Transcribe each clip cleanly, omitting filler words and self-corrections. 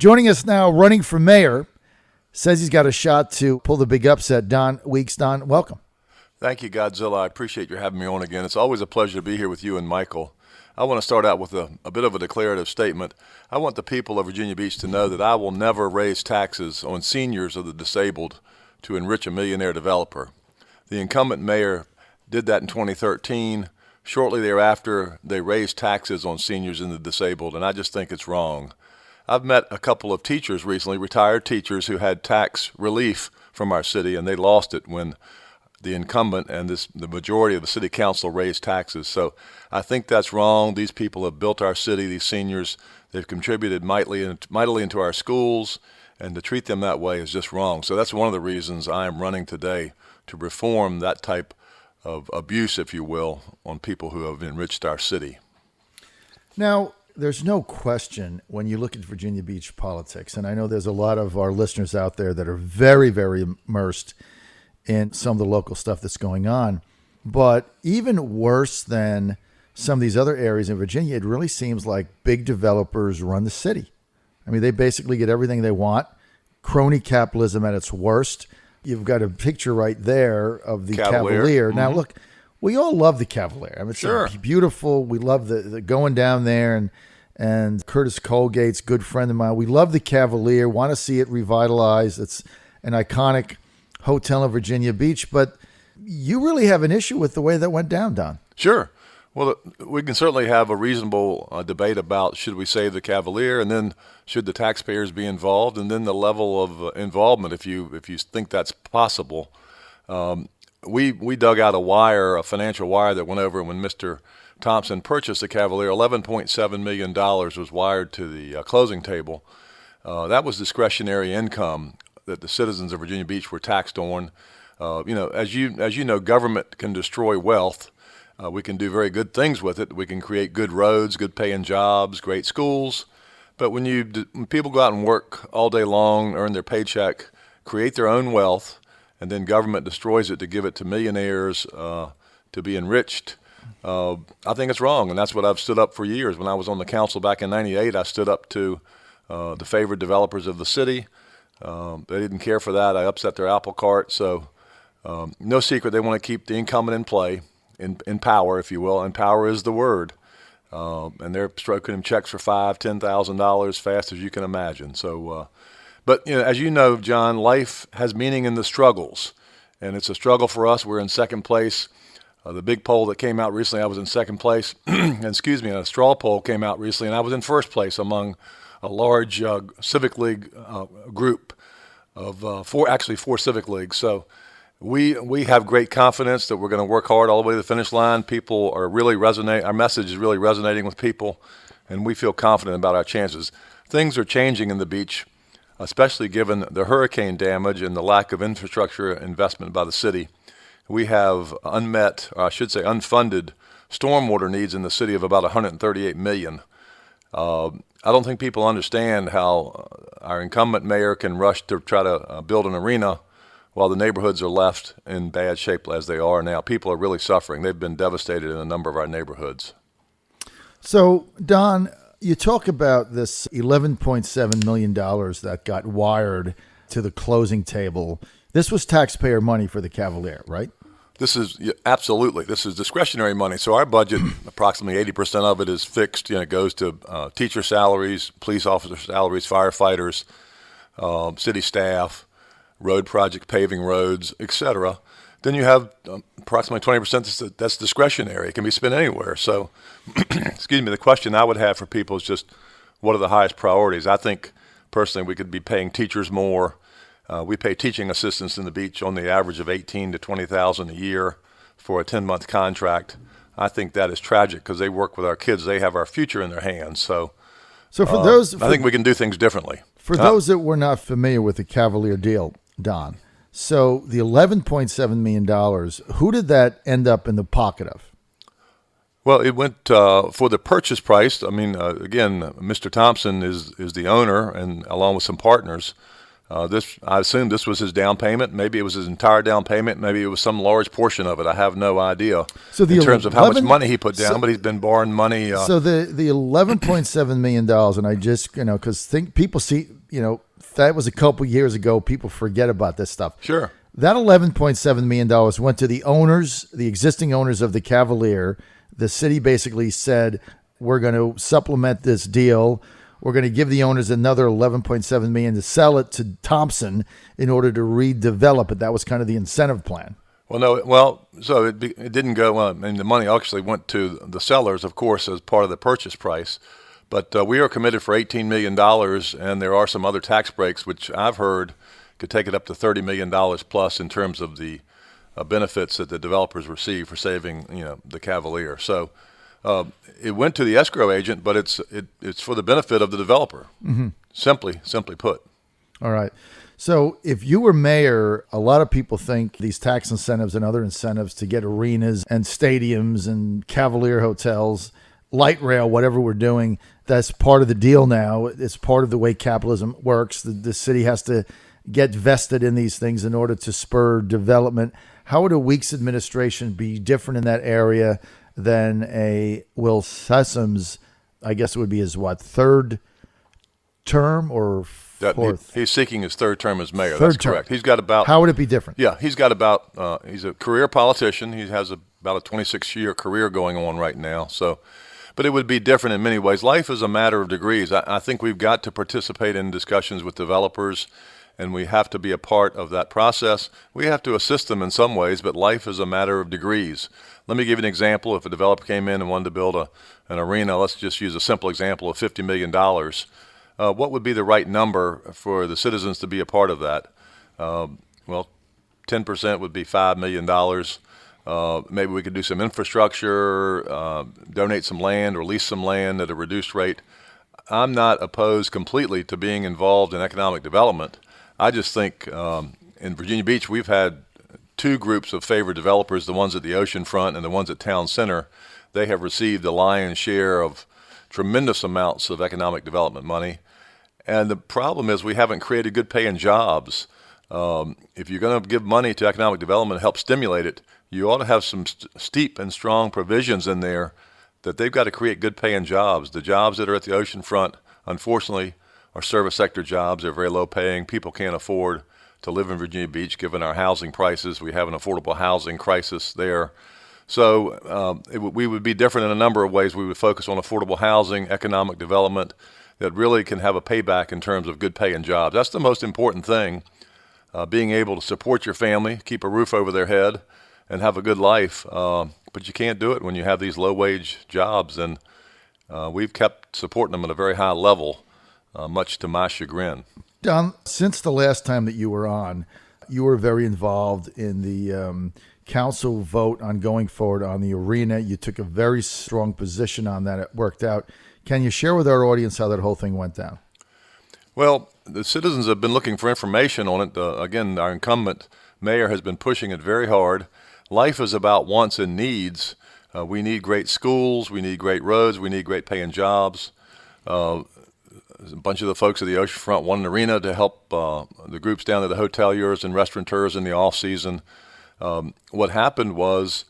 Joining us now, running for mayor, says he's got a shot to pull the big upset. Don Weeks. Don, welcome. Thank you, Godzilla. I appreciate you having me on again. It's always a pleasure to be here with you and Michael. I want to start out with a bit of a declarative statement. I want the people of Virginia Beach to know that I will never raise taxes on seniors or the disabled to enrich a millionaire developer. The incumbent mayor did that in 2013. Shortly thereafter, they raised taxes on seniors and the disabled, and I just think it's wrong. I've met a couple of teachers recently, retired teachers, who had tax relief from our city, and they lost it when the incumbent and the majority of the city council raised taxes. So I think that's wrong. These people have built our city, these seniors. They've contributed mightily into our schools, and to treat them that way is just wrong. So that's one of the reasons I am running today, to reform that type of abuse, if you will, on people who have enriched our city. Now, there's no question when you look at Virginia Beach politics, and I know there's a lot of our listeners out there that are very, very immersed in some of the local stuff that's going on. But even worse than some of these other areas in Virginia, it really seems like big developers run the city. I mean, they basically get everything they want. Crony capitalism at its worst. You've got a picture right there of the Cavalier. Mm-hmm. Now, look, we all love the Cavalier. I mean, it's beautiful. We love the going down there, and Curtis Colgate's a good friend of mine. We love the Cavalier, want to see it revitalized. It's an iconic hotel in Virginia Beach, but you really have an issue with the way that went down, Don. Sure. Well, we can certainly have a reasonable debate about should we save the Cavalier, and then should the taxpayers be involved, and then the level of involvement, if you think that's possible. We dug out a financial wire that went over when Mr. Thompson purchased the Cavalier. $11.7 million was wired to the closing table. That was discretionary income that the citizens of Virginia Beach were taxed on. As you know, government can destroy wealth. We can do very good things with it. We can create good roads, good paying jobs, great schools. But when people go out and work all day long, earn their paycheck, create their own wealth, and then government destroys it to give it to millionaires to be enriched, I think it's wrong. And that's what I've stood up for years. When I was on the council back in '98, I stood up to the favored developers of the city. They didn't care for that. I upset their apple cart. So no secret, they want to keep the incumbent in play, in power, if you will, and power is the word. And they're stroking him checks for $5,000, $10,000 fast as you can imagine. So, but as you know, John, life has meaning in the struggles, and it's a struggle for us. We're in second place. The big poll that came out recently, I was in second place. And a straw poll came out recently, and I was in first place among a large civic league group of four civic leagues. So we have great confidence that we're going to work hard all the way to the finish line. People are really our message is really resonating with people, and we feel confident about our chances. Things are changing in the beach, especially given the hurricane damage and the lack of infrastructure investment by the city. We have unfunded stormwater needs in the city of about $138 million. I don't think people understand how our incumbent mayor can rush to try to build an arena while the neighborhoods are left in bad shape as they are now. People are really suffering. They've been devastated in a number of our neighborhoods. So, Don, you talk about this $11.7 million that got wired to the closing table. This was taxpayer money for the Cavalier, right? Absolutely. This is discretionary money. So our budget, approximately 80% of it is fixed. It goes to teacher salaries, police officer salaries, firefighters, city staff, road project, paving roads, etc. Then you have approximately 20% that's discretionary. It can be spent anywhere. So, the question I would have for people is just what are the highest priorities? I think personally we could be paying teachers more. We pay teaching assistants in the beach on the average of $18,000 to $20,000 a year for a 10-month contract. I think that is tragic because they work with our kids. They have our future in their hands. So I think we can do things differently. For those that were not familiar with the Cavalier deal, Don, so the $11.7 million, who did that end up in the pocket of? Well, it went for the purchase price. I mean, again, Mr. Thompson is the owner, and along with some partners. I assume this was his down payment. Maybe it was his entire down payment. Maybe it was some large portion of it. I have no idea in terms of how much money he put down, but he's been borrowing money. So the $11.7 million, and I just, because people see, that was a couple years ago. People forget about this stuff. Sure. That $11.7 million went to the owners, the existing owners of the Cavalier. The city basically said, we're going to supplement this deal. We're going to give the owners another $11.7 million to sell it to Thompson in order to redevelop it. That was kind of the incentive plan. So it didn't go. I mean, the money actually went to the sellers, of course, as part of the purchase price. But we are committed for $18 million, and there are some other tax breaks, which I've heard could take it up to $30 million plus in terms of the benefits that the developers receive for saving, the Cavalier. So it went to the escrow agent, but it's for the benefit of the developer. Mm-hmm. Simply put. All right. So if you were mayor, a lot of people think these tax incentives and other incentives to get arenas and stadiums and Cavalier hotels, light rail, whatever we're doing, that's part of the deal now. It's part of the way capitalism works. The city has to get vested in these things in order to spur development. How would a Weeks administration be different in that area than a Will Sessom's, I guess it would be his, third term or fourth? He's seeking his third term as mayor. Third That's term. correct. He's got about. How would it be different? Yeah, he's got about. He's a career politician. He has about a 26-year career going on right now. So, but it would be different in many ways. Life is a matter of degrees. I think we've got to participate in discussions with developers, and we have to be a part of that process. We have to assist them in some ways, but life is a matter of degrees. Let me give you an example. If a developer came in and wanted to build an arena, let's just use a simple example of $50 million. What would be the right number for the citizens to be a part of that? 10% would be $5 million. Maybe we could do some infrastructure, donate some land or lease some land at a reduced rate. I'm not opposed completely to being involved in economic development. I just think in Virginia Beach we've had two groups of favored developers, the ones at the oceanfront and the ones at Town Center. They have received the lion's share of tremendous amounts of economic development money. And the problem is we haven't created good paying jobs. If you're going to give money to economic development and help stimulate it, you ought to have some steep and strong provisions in there that they've got to create good paying jobs. The jobs that are at the oceanfront, unfortunately, are service sector jobs. They're very low paying. People can't afford to live in Virginia Beach given our housing prices. We have an affordable housing crisis there. So we would be different in a number of ways. We would focus on affordable housing, economic development that really can have a payback in terms of good paying jobs. That's the most important thing, being able to support your family, keep a roof over their head, and have a good life. But you can't do it when you have these low-wage jobs, and we've kept supporting them at a very high level, much to my chagrin. Don, since the last time that you were on, you were very involved in the council vote on going forward on the arena. You took a very strong position on that. It worked out. Can you share with our audience how that whole thing went down? Well, the citizens have been looking for information on it. Again, our incumbent mayor has been pushing it very hard. Life is about wants and needs. We need great schools. We need great roads. We need great paying jobs. A bunch of the folks at the oceanfront want an arena to help the groups down there, the hoteliers and restaurateurs in the off season. What happened was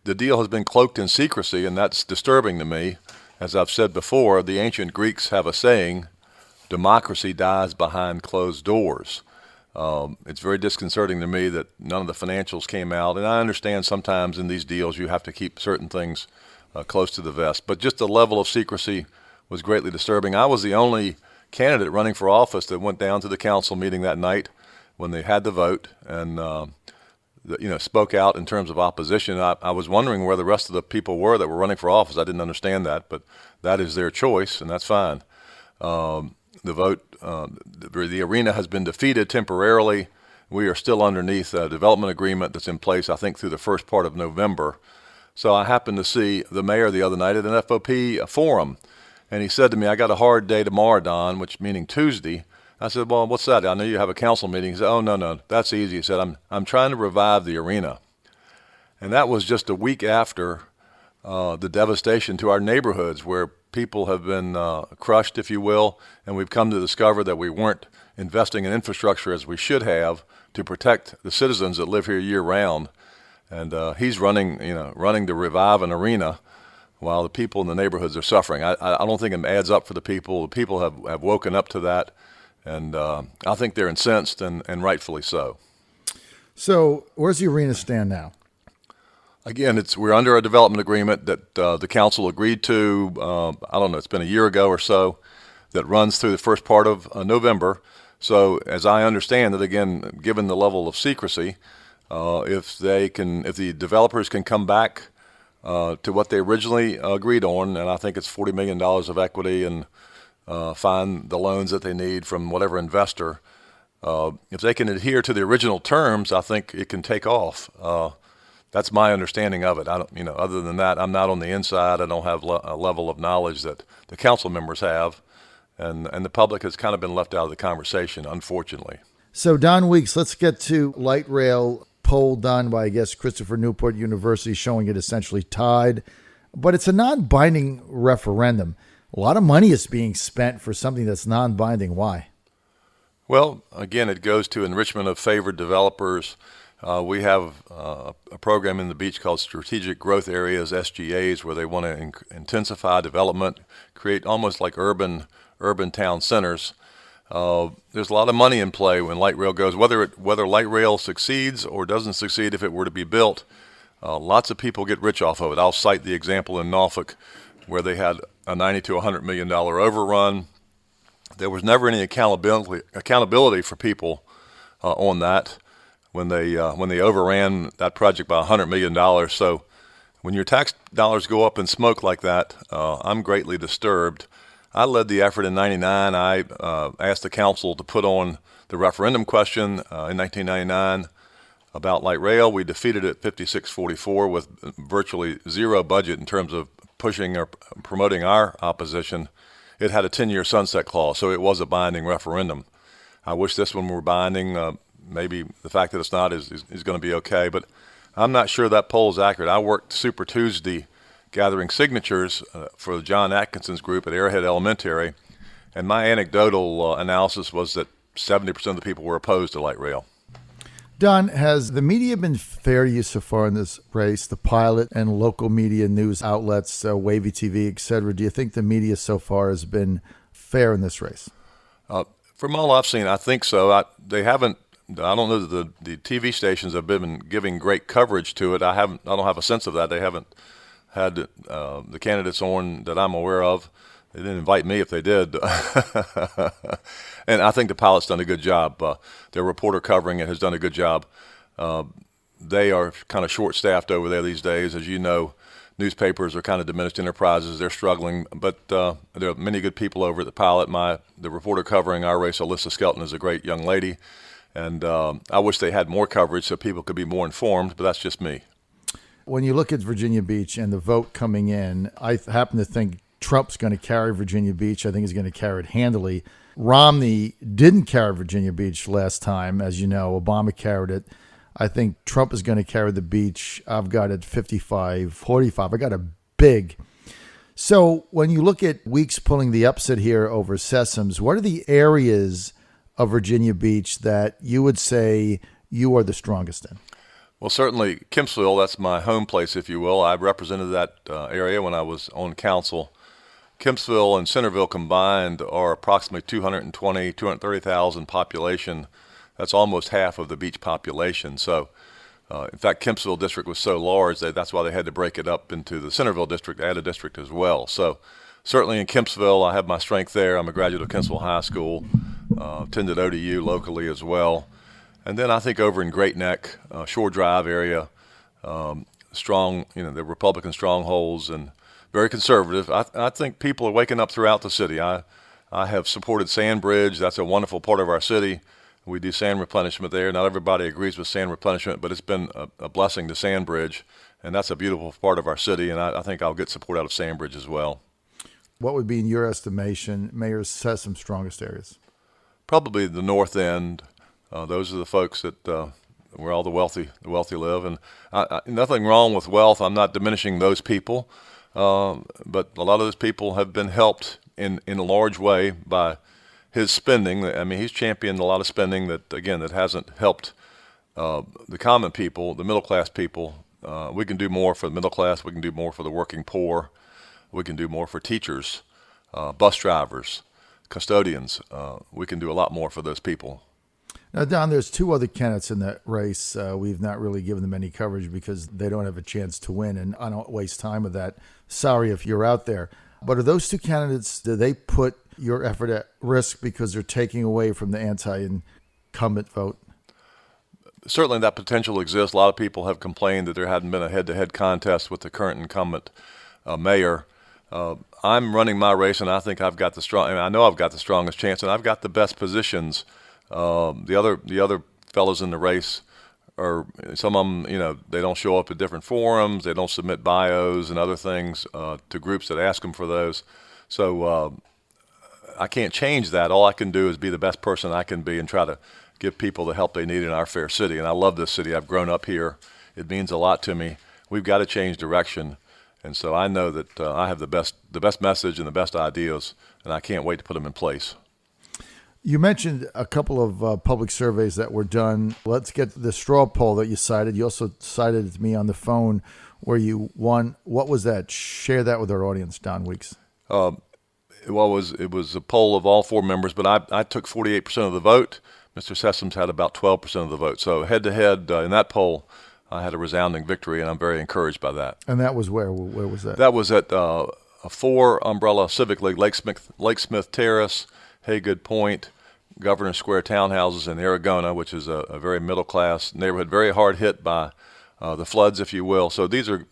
the deal has been cloaked in secrecy, and that's disturbing to me. As I've said before, the ancient Greeks have a saying, democracy dies behind closed doors. It's very disconcerting to me that none of the financials came out, and I understand sometimes in these deals you have to keep certain things close to the vest, but just the level of secrecy was greatly disturbing. I was the only candidate running for office that went down to the council meeting that night when they had the vote and spoke out in terms of opposition. I was wondering where the rest of the people were that were running for office. I didn't understand that, but that is their choice, and that's fine. The vote, the arena has been defeated temporarily. We are still underneath a development agreement that's in place, I think, through the first part of November. So I happened to see the mayor the other night at an FOP forum, and he said to me, I got a hard day tomorrow, Don, which meaning Tuesday. I said, well, what's that? I know you have a council meeting. He said, oh, no, that's easy. He said, I'm trying to revive the arena. And that was just a week after the devastation to our neighborhoods where people have been crushed, if you will, and we've come to discover that we weren't investing in infrastructure as we should have to protect the citizens that live here year-round. And he's running to revive an arena while the people in the neighborhoods are suffering. I don't think it adds up for the people. The people have woken up to that, and I think they're incensed, and rightfully so. So where's the arena stand now? Again, we're under a development agreement that the council agreed to, I don't know, it's been a year ago or so, that runs through the first part of November. So as I understand it, again, given the level of secrecy, if the developers can come back to what they originally agreed on, and I think it's $40 million of equity, and find the loans that they need from whatever investor, if they can adhere to the original terms, I think it can take off. That's my understanding of it. I don't, other than that, I'm not on the inside. I don't have a level of knowledge that the council members have, and the public has kind of been left out of the conversation, unfortunately. So Don Weeks, let's get to light rail poll done by, I guess, Christopher Newport University, showing it essentially tied, but it's a non-binding referendum. A lot of money is being spent for something that's non-binding. Why? Well, again, it goes to enrichment of favored developers. We have a program in the beach called Strategic Growth Areas, SGAs, where they want to intensify development, create almost like urban town centers. There's a lot of money in play when light rail goes. Whether light rail succeeds or doesn't succeed, if it were to be built, lots of people get rich off of it. I'll cite the example in Norfolk where they had a $90 to $100 million overrun. There was never any accountability for people on that when they overran that project by $100 million. So when your tax dollars go up in smoke like that, I'm greatly disturbed. I led the effort in '99. I asked the council to put on the referendum question in 1999 about light rail. We defeated it 56-44 with virtually zero budget in terms of pushing or promoting our opposition. It had a 10-year sunset clause, so it was a binding referendum. I wish this one were binding. Maybe the fact that it's not is going to be okay, but I'm not sure that poll is accurate. I worked Super Tuesday gathering signatures for John Atkinson's group at Arrowhead Elementary, and my anecdotal analysis was that 70% of the people were opposed to light rail. Don, has the media been fair to you so far in this race, the pilot and local media news outlets, Wavy TV, et cetera? Do you think the media so far has been fair in this race? From all I've seen, I think so. They haven't. I don't know that the TV stations have been giving great coverage to it. I don't have a sense of that. They haven't had the candidates on that I'm aware of. They didn't invite me if they did. And I think the pilot's done a good job. Their reporter covering it has done a good job. They are kind of short-staffed over there these days. As you know, newspapers are kind of diminished enterprises. They're struggling, but there are many good people over at the pilot. The reporter covering our race, Alyssa Skelton, is a great young lady. And I wish they had more coverage so people could be more informed, but that's just me. When you look at Virginia Beach and the vote coming in, I happen to think Trump's going to carry Virginia Beach. I think he's going to carry it handily. Romney didn't carry Virginia Beach last time. As you know, Obama carried it. I think Trump is going to carry the beach. I've got it 55-45. I got it big. So when you look at Weeks pulling the upset here over Sessoms, what are the areas of Virginia Beach that you would say you are the strongest in? Well, certainly Kempsville, that's my home place, if you will. I represented that area when I was on council. Kempsville and Centerville combined are approximately 230,000 population. That's almost half of the beach population. So, in fact, Kempsville district was so large that's why they had to break it up into the Centerville district, add a district as well. So, certainly in Kempsville, I have my strength there. I'm a graduate of Kempsville High School, attended ODU locally as well. And then I think over in Great Neck, Shore Drive area, strong, the Republican strongholds and very conservative. I think people are waking up throughout the city. I have supported Sandbridge. That's a wonderful part of our city. We do sand replenishment there. Not everybody agrees with sand replenishment, but it's been a blessing to Sandbridge, and that's a beautiful part of our city, and I think I'll get support out of Sandbridge as well. What would be, in your estimation, Mayor Sessom's strongest areas? Probably the north end. Those are the folks that where all the wealthy live, and nothing wrong with wealth. I'm not diminishing those people. but a lot of those people have been helped in a large way by his spending. I mean, he's championed a lot of spending that hasn't helped the common people, the middle class people. We can do more for the middle class. We can do more for the working poor. We can do more for teachers, bus drivers, custodians. We can do a lot more for those people. Now, Don, there's two other candidates in that race. We've not really given them any coverage because they don't have a chance to win, and I don't waste time with that. Sorry if you're out there. But are those two candidates, do they put your effort at risk because they're taking away from the anti-incumbent vote? Certainly that potential exists. A lot of people have complained that there hadn't been a head-to-head contest with the current incumbent mayor. I'm running my race, and I think I know I've got the strongest chance, and I've got the best positions. The other fellows in the race are, some of them, they don't show up at different forums. They don't submit bios and other things to groups that ask them for those. So I can't change that. All I can do is be the best person I can be and try to give people the help they need in our fair city. And I love this city. I've grown up here. It means a lot to me. We've got to change direction. And so I know that I have the best message and the best ideas, and I can't wait to put them in place. You mentioned a couple of public surveys that were done. Let's get the straw poll that you cited. You also cited it to me on the phone where you won. What was that? Share that with our audience, Don Weeks. It was a poll of all four members, but I took 48% of the vote. Mr. Sessoms had about 12% of the vote. So head-to-head in that poll, I had a resounding victory, and I'm very encouraged by that. And that was where? Where was that? That was at a 4-umbrella Civic League, Lake Smith Terrace, Haygood Point, Governor Square townhouses in Aragona, which is a very middle-class neighborhood, very hard hit by the floods, if you will. So these are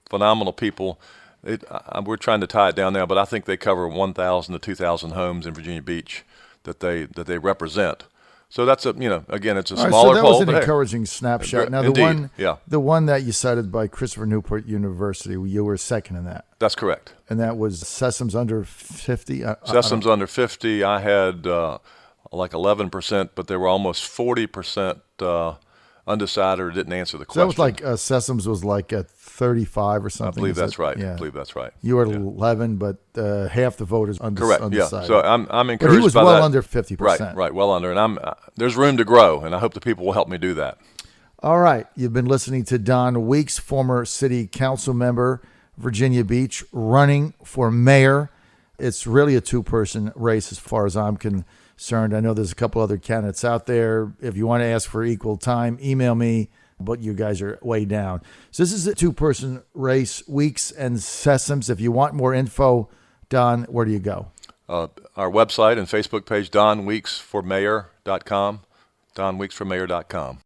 phenomenal people. We're trying to tie it down now, but I think they cover 1,000 to 2,000 homes in Virginia Beach that they represent. So that's again, it's a smaller poll. So that was an encouraging snapshot. Now, indeed, the one that you cited by Christopher Newport University, you were second in that. That's correct. And that was Sessoms under 50? Sessoms under 50. I had like 11%, but there were almost 40% undecided or didn't answer the question. So that was like Sessoms was like at 35 or something. I believe that's right. Yeah. I believe that's right. You were at 11, but half the voters correct. undecided. Yeah. So I'm encouraged by that. But he was well under 50%. Right, well under. And there's room to grow, and I hope the people will help me do that. All right. You've been listening to Don Weeks, former city council member, Virginia Beach, running for mayor. It's really a two-person race as far as I'm concerned. I know there's a couple other candidates out there. If you want to ask for equal time, email me, but you guys are way down. So this is a two-person race, Weeks and Sessoms. If you want more info, Don, where do you go? Our website and Facebook page, donweeksformayor.com, donweeksformayor.com.